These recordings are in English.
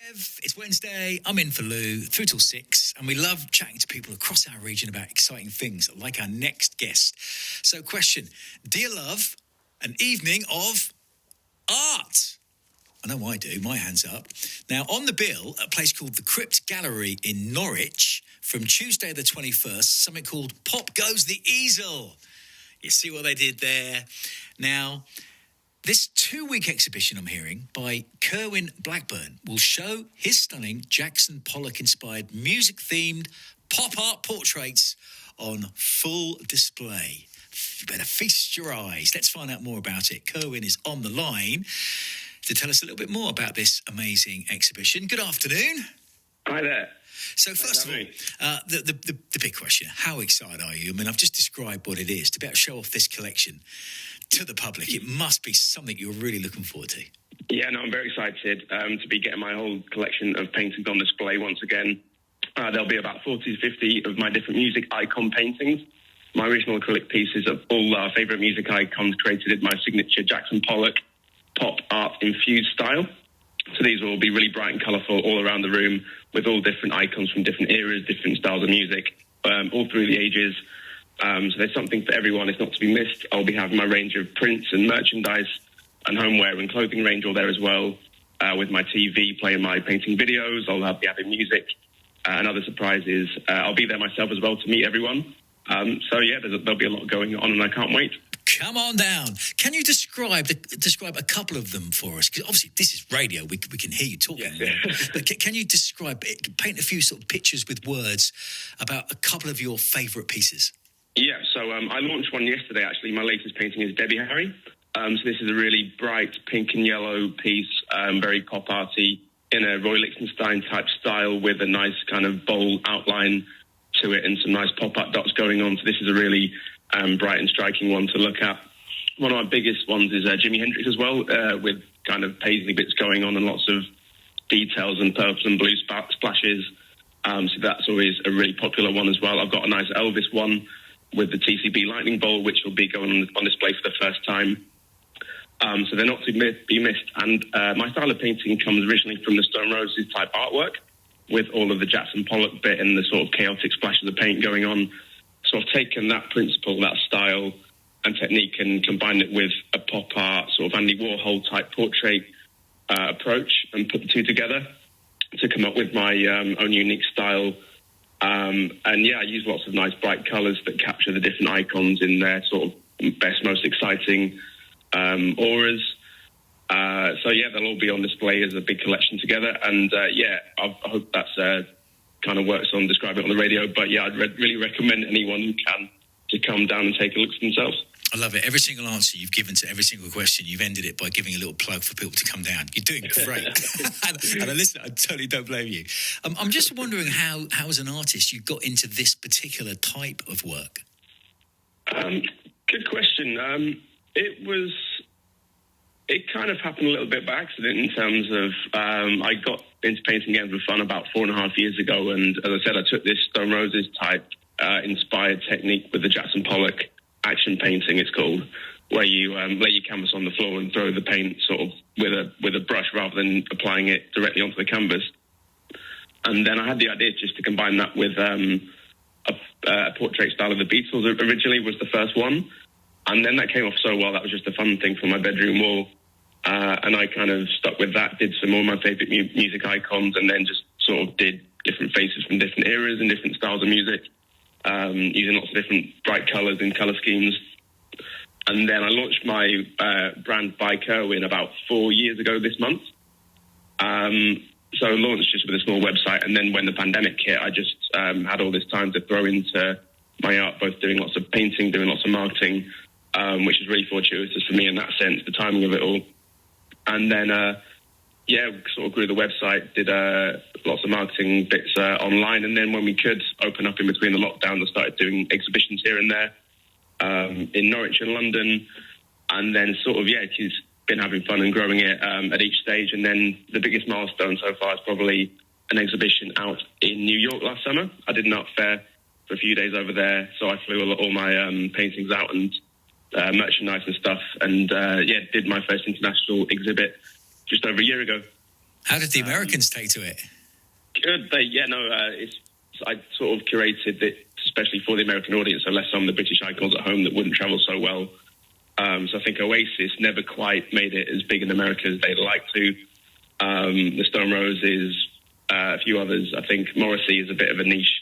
It's Wednesday, I'm in for Lou, through till 6, and we love chatting to people across our region about exciting things, like our next guest. So, question, do you love an evening of art? I know I do, my hand's up. Now, on the bill, a place called the Crypt Gallery in Norwich, from Tuesday the 21st, something called Pop Goes the Easel. You see what they did there? Now, this 2-week exhibition, I'm hearing, by Kerwin will show his stunning Jackson Pollock-inspired music-themed pop art portraits on full display. You better feast your eyes. Let's find out more about it. Kerwin is on the line to tell us a little bit more about this amazing exhibition. Good afternoon. Hi there. So first of all, the big question, how excited are you? I mean, I've just described what it is. To be able to show off this collection to the public, it must be something you're really looking forward to. Yeah, no, I'm very excited to be getting my whole collection of paintings on display once again. There'll be about 40 to 50 of my different music icon paintings. My original acrylic pieces of all our favourite music icons created in my signature Jackson Pollock pop art infused style. So these will be really bright and colourful all around the room with all different icons from different eras, different styles of music, all through the ages. So there's something for everyone. It's not to be missed. I'll be having my range of prints and merchandise and homeware and clothing range all there as well, with my TV playing my painting videos. I'll be having music and other surprises. I'll be there myself as well to meet everyone. So yeah, there'll be a lot going on and I can't wait. Come on down. Can you describe a couple of them for us? Because obviously this is radio. We can hear you talking. Yes. But can you paint a few sort of pictures with words about a couple of your favourite pieces? Yeah, so I launched one yesterday, actually. My latest painting is Debbie Harry. So this is a really bright pink and yellow piece, very pop arty, in a Roy Lichtenstein type style with a nice kind of bold outline to it and some nice pop art dots going on. So this is a really bright and striking one to look at. One of my biggest ones is Jimi Hendrix as well, with kind of paisley bits going on and lots of details and purple and blue splashes. So that's always a really popular one as well. I've got a nice Elvis one with the TCB lightning bolt, which will be going on display for the first time. So they're not to be missed. And my style of painting comes originally from the Stone Roses type artwork, with all of the Jackson Pollock bit and the sort of chaotic splashes of paint going on. So I've taken that principle, that style and technique, and combined it with a pop art, sort of Andy Warhol type portrait approach, and put the two together to come up with my own unique style. And yeah, I use lots of nice bright colours that capture the different icons in their sort of best, most exciting auras. So yeah, they'll all be on display as a big collection together. And yeah, I hope that's kind of works on describing it on the radio. But yeah, I'd really recommend anyone who can to come down and take a look for themselves. I love it. Every single answer you've given to every single question, you've ended it by giving a little plug for people to come down. You're doing great. and listen, I totally don't blame you. I'm just wondering how as an artist, you got into this particular type of work. Good question. It kind of happened a little bit by accident in terms of I got into painting again for fun about 4.5 years ago. And as I said, I took this Stone Roses type inspired technique with the Jackson Pollock action painting, it's called, where you lay your canvas on the floor and throw the paint sort of with a brush rather than applying it directly onto the canvas. And then I had the idea just to combine that with a portrait style of the Beatles. Originally was the first one. And then that came off so well, that was just a fun thing for my bedroom wall. And I kind of stuck with that, did some more of my favourite music icons, and then just sort of did different faces from different eras and different styles of music, using lots of different bright colours and colour schemes. And then I launched my brand by Kerwin about 4 years ago this month. So I launched just with a small website. And then when the pandemic hit, I just had all this time to throw into my art, both doing lots of painting, doing lots of marketing, which is really fortuitous for me in that sense, the timing of it all. And then, sort of grew the website, did lots of marketing bits online. And then when we could open up in between the lockdowns, I started doing exhibitions here and there in Norwich and London. And then she's been having fun and growing it at each stage. And then the biggest milestone so far is probably an exhibition out in New York last summer. I did an art fair for a few days over there, so I flew all my paintings out and merchandise and stuff, and did my first international exhibit just over a year ago. How did the Americans take to it? Good. I sort of curated it especially for the American audience, so less on the British icons at home that wouldn't travel so well. So I think Oasis never quite made it as big in America as they'd like to. The Stone Roses, a few others. I think Morrissey is a bit of a niche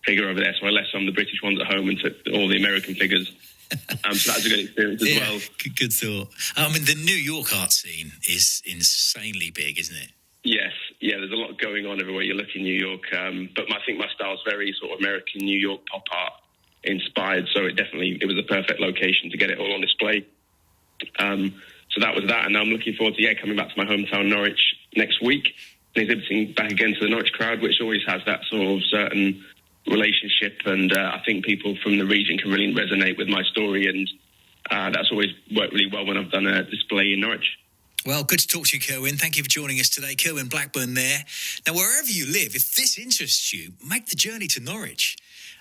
figure over there, so I left some of the British ones at home and took all the American figures. So that was a good experience as well. Good thought. I mean, the New York art scene is insanely big, isn't it? Yes, yeah, there's a lot going on everywhere you look in New York. But I think my style's very sort of American New York pop art inspired, so it was a perfect location to get it all on display. So that was that, and now I'm looking forward to coming back to my hometown Norwich next week and exhibiting back again to the Norwich crowd, which always has that sort of certain relationship, and I think people from the region can really resonate with my story, and that's always worked really well when I've done a display in Norwich. Well, good to talk to you, Kerwin. Thank you for joining us today. Kerwin Blackburn there. Now, wherever you live, if this interests you, make the journey to Norwich.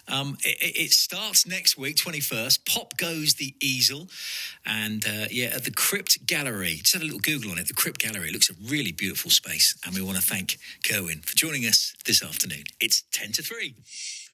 It starts next week, 21st. Pop goes the Easel. And, at the Crypt Gallery. Just have a little Google on it. The Crypt Gallery. It looks a really beautiful space. And we want to thank Kerwin for joining us this afternoon. It's 10 to 3.